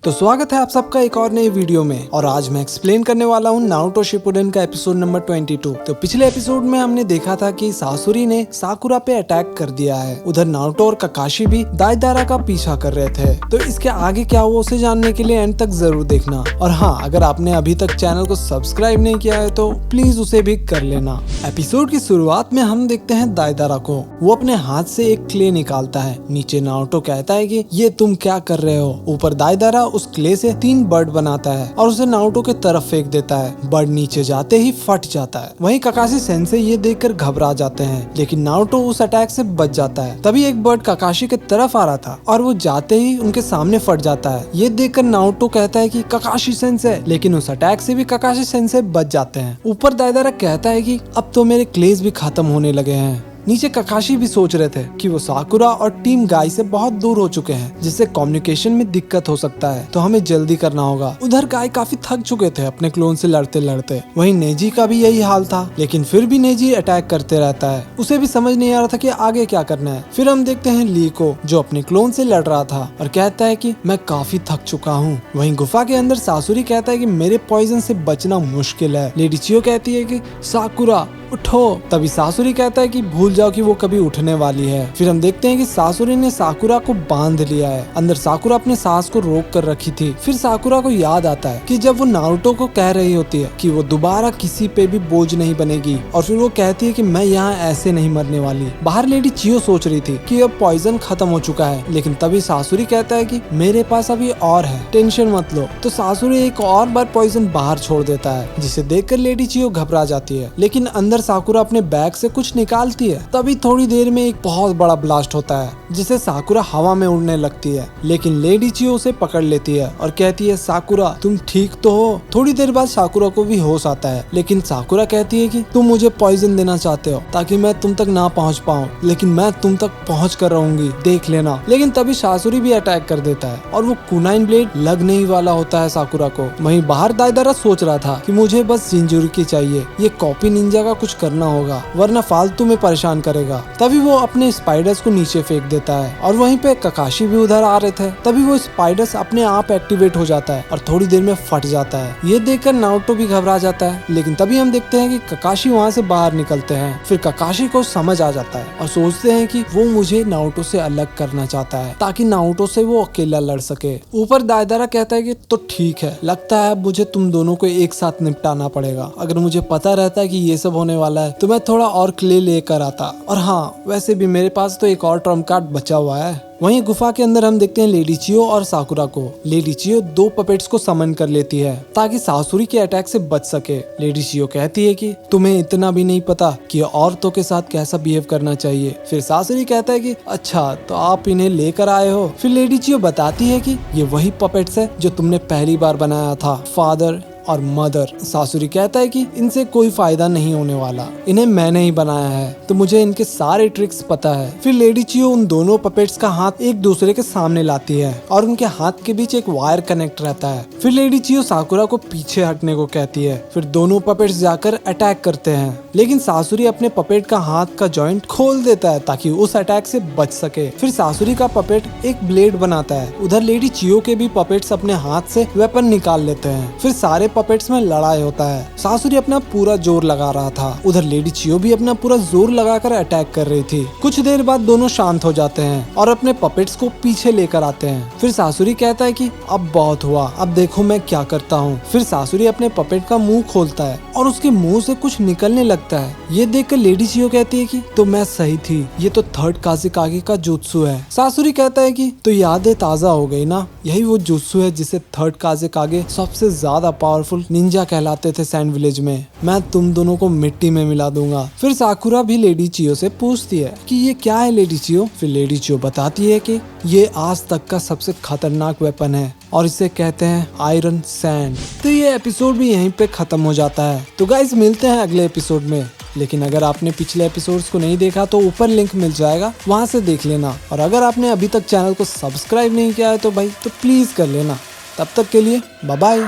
तो स्वागत है आप सबका एक और नई वीडियो में। और आज मैं एक्सप्लेन करने वाला हूँ नारुतो शिपुडेन का एपिसोड नंबर 22। तो पिछले एपिसोड में हमने देखा था कि सासुरी ने साकुरा पे अटैक कर दिया है। उधर नारुतो और ककाशी भी दाइदारा का पीछा कर रहे थे। तो इसके आगे क्या हुआ उसे जानने के लिए एंड तक जरूर देखना। और हाँ, अगर आपने अभी तक चैनल को सब्सक्राइब नहीं किया है तो प्लीज उसे भी कर लेना। एपिसोड की शुरुआत में हम देखते हैं दाइदारा को। वो अपने हाथ से एक क्ले निकालता है। नीचे नारुतो कहता है कि ये तुम क्या कर रहे हो। ऊपर दाइदारा उस क्ले से 3 बर्ड बनाता है और उसे नारुतो के तरफ फेंक देता है। बर्ड नीचे जाते ही फट जाता है। वहीं ककाशी सेंसे ये देखकर घबरा जाते हैं, लेकिन नारुतो उस अटैक से बच जाता है। तभी एक बर्ड ककाशी के तरफ आ रहा था और वो जाते ही उनके सामने फट जाता है। ये देखकर नारुतो कहता है कि ककाशी सेंसे, लेकिन उस अटैक से भी ककाशी सेंसे बच जाते हैं। ऊपर दाइदारा कहता है कि अब तो मेरे क्लेज भी खत्म होने लगे हैं। नीचे ककाशी भी सोच रहे थे कि वो साकुरा और टीम गाई से बहुत दूर हो चुके हैं, जिससे कम्युनिकेशन में दिक्कत हो सकता है, तो हमें जल्दी करना होगा। उधर गाई काफी थक चुके थे अपने क्लोन से लड़ते लड़ते। वहीं नेजी का भी यही हाल था, लेकिन फिर भी नेजी अटैक करते रहता है। उसे भी समझ नहीं आ रहा था कि आगे क्या करना है। फिर हम देखते हैं ली को, जो अपने क्लोन से लड़ रहा था और कहता है कि मैं काफी थक चुका हूँ। वहीं गुफा के अंदर सासुरी कहता है कि मेरे पॉइजन से बचना मुश्किल है। लेडी चियो कहती है कि साकुरा उठो। तभी सासुरी कहता है कि भूल जाओ कि वो कभी उठने वाली है। फिर हम देखते हैं कि सासुरी ने साकुरा को बांध लिया है। अंदर साकुरा अपने सांस को रोक कर रखी थी। फिर साकुरा को याद आता है कि जब वो नारुतो को कह रही होती है कि वो दोबारा किसी पे भी बोझ नहीं बनेगी, और फिर वो कहती है कि मैं यहाँ ऐसे नहीं मरने वाली। बाहर लेडी चियो सोच रही थी कि अब पॉइजन खत्म हो चुका है, लेकिन तभी सासुरी कहता है कि मेरे पास अभी और है, टेंशन मत लो। तो सासुरी एक और बार पॉइजन बाहर छोड़ देता है, जिसे देखकर लेडी चियो घबरा जाती है। लेकिन अंदर साकुरा अपने बैग से कुछ निकालती है। तभी थोड़ी देर में एक बहुत बड़ा ब्लास्ट होता है, जिसे साकुरा हवा में उड़ने लगती है। लेकिन लेडी चियो उसे पकड़ लेती है और कहती है साकुरा तुम ठीक तो हो। थोड़ी देर बाद साकुरा को भी होश आता है, लेकिन साकुरा कहती है कि तुम मुझे पॉइजन देना चाहते हो ताकि मैं तुम तक ना पहुंच पाऊं, लेकिन मैं तुम तक पहुंच कर रहूंगी, देख लेना। लेकिन तभी सासुरी भी अटैक कर देता है और वो कुनाइन ब्लेड लगने ही वाला होता है साकुरा को। वहीं बाहर दाइदारा सोच रहा था कि मुझे बस जिंजुरिकी चाहिए, ये कॉपी निंजा का कुछ करना होगा वरना फालतू में परेशान करेगा। तभी वो अपने स्पाइडर्स को नीचे फेंक देता है और वहीं पे ककाशी भी उधर आ रहे थे। तभी वो स्पाइडर्स अपने आप एक्टिवेट हो जाता है और थोड़ी देर में फट जाता है। ये देखकर नारुतो भी घबरा जाता है, लेकिन तभी हम देखते हैं कि ककाशी वहाँ से बाहर निकलते हैं। फिर ककाशी को समझ आ जाता है और सोचते हैं कि वो मुझे नारुतो से अलग करना चाहता है ताकि नारुतो से वो अकेला लड़ सके। ऊपर दाइदारा कहता है कि तो ठीक है, लगता है अब मुझे तुम दोनों को एक साथ निपटाना पड़ेगा। अगर मुझे पता रहता है कि ये सब होने वाला है तो मैं थोड़ा और क्ले लेकर आता। और हाँ, वैसे भी मेरे पास तो एक और ट्रम्प कार्ड बचा हुआ है। वहीं गुफा के अंदर हम देखते हैं लेडी चियो और साकुरा को। लेडी चियो 2 पपेट्स को समन कर लेती है ताकि सासुरी के अटैक से बच सके। लेडी चियो कहती है कि तुम्हें इतना भी नहीं पता कि औरतों के साथ कैसा बिहेव करना चाहिए। फिर सासुरी कहता है कि अच्छा तो आप इन्हें लेकर आए हो। फिर लेडी चियो बताती है कि ये वही पपेट्स है जो तुमने पहली बार बनाया था, फादर और मदर। सासुरी कहता है कि इनसे कोई फायदा नहीं होने वाला, इन्हें मैंने ही बनाया है तो मुझे इनके सारे ट्रिक्स पता है। फिर लेडी चियो उन दोनों पपेट्स का हाथ एक दूसरे के सामने लाती है और उनके हाथ के बीच एक वायर कनेक्ट रहता है। फिर लेडी चियो साकुरा को पीछे हटने को कहती है। फिर दोनों पपेट्स जाकर अटैक करते हैं, लेकिन सासुरी अपने पपेट का हाथ का जॉइंट खोल देता है ताकि उस अटैक से बच सके। फिर सासुरी का पपेट एक ब्लेड बनाता है। उधर लेडी चियो के भी पपेट्स अपने हाथ से वेपन निकाल लेते हैं। फिर सारे पपेट्स में लड़ाई होता है। सासुरी अपना पूरा जोर लगा रहा था, उधर लेडी चियो भी अपना पूरा जोर लगाकर अटैक कर रही थी। कुछ देर बाद दोनों शांत हो जाते हैं और अपने पपेट्स को पीछे लेकर आते हैं। फिर सासुरी कहता है कि अब बहुत हुआ, अब देखो मैं क्या करता हूँ। फिर सासुरी अपने पपेट का मुंह खोलता है और उसके मुंह से कुछ निकलने लगता है। ये देखकर लेडी चियो कहती है कि तो मैं सही थी, ये तो थर्ड काज़ेकागे का जुत्सु है। सासुरी कहता है कि तो यादें ताजा हो गई ना, यही वो जुत्सु है जिसे थर्ड काज़ेकागे सबसे ज्यादा पावरफुल निंजा कहलाते थे सैंड विलेज में। मैं तुम दोनों को मिट्टी में मिला दूंगा। फिर साकुरा भी लेडी चियो से पूछती है कि ये क्या है लेडी चियो। फिर लेडी चियो बताती है कि ये आज तक का सबसे खतरनाक वेपन है और इसे कहते हैं आयरन सैंड। तो ये एपिसोड भी यहीं पे खत्म हो जाता है। तो गाइस मिलते हैं अगले एपिसोड में। लेकिन अगर आपने पिछले एपिसोड्स को नहीं देखा तो ऊपर लिंक मिल जाएगा, वहां से देख लेना। और अगर आपने अभी तक चैनल को सब्सक्राइब नहीं किया है तो भाई तो प्लीज कर लेना। तब तक के लिए बाय बाय।